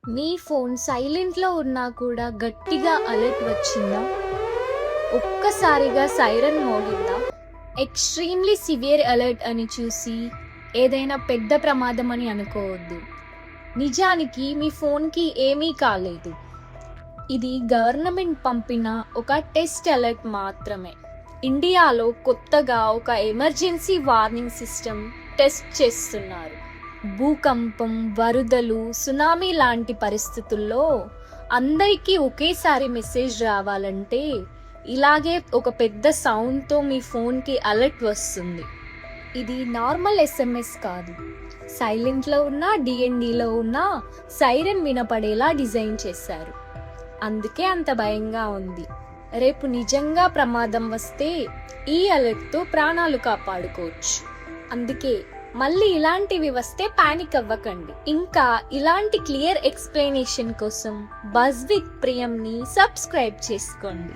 మీ phone సైలెంట్లో ఉన్నా కూడా గట్టిగా అలర్ట్ వచ్చిందా? ఒక్కసారిగా సైరన్ మోగిందా? ఎక్స్ట్రీమ్లీ సివియర్ అలర్ట్ అని చూసి ఏదైనా పెద్ద ప్రమాదం అని అనుకోవద్దు. నిజానికి మీ ఫోన్కి ఏమీ కాలేదు. ఇది గవర్నమెంట్ పంపిన ఒక టెస్ట్ అలర్ట్ మాత్రమే. ఇండియాలో కొత్తగా ఒక ఎమర్జెన్సీ వార్నింగ్ సిస్టమ్ టెస్ట్ చేస్తున్నారు. భూకంపం, వరదలు, సునామీ లాంటి పరిస్థితుల్లో అందరికీ ఒకేసారి మెసేజ్ రావాలంటే ఇలాగే ఒక పెద్ద సౌండ్తో మీ ఫోన్కి అలర్ట్ వస్తుంది. ఇది నార్మల్ ఎస్ఎంఎస్ కాదు. సైలెంట్లో ఉన్న డిఎన్డిలో ఉన్న సైరన్ వినపడేలా డిజైన్ చేశారు. అందుకే అంత భయంగా ఉంది. రేపు నిజంగా ప్రమాదం వస్తే ఈ అలర్ట్తో ప్రాణాలు కాపాడుకోవచ్చు. అందుకే మళ్ళీ ఇలాంటివి వస్తే పానిక్ అవ్వకండి. ఇంకా ఇలాంటి క్లియర్ ఎక్స్ప్లెనేషన్ కోసం బజ్ విత్ ప్రియంని సబ్స్క్రైబ్ చేసుకోండి.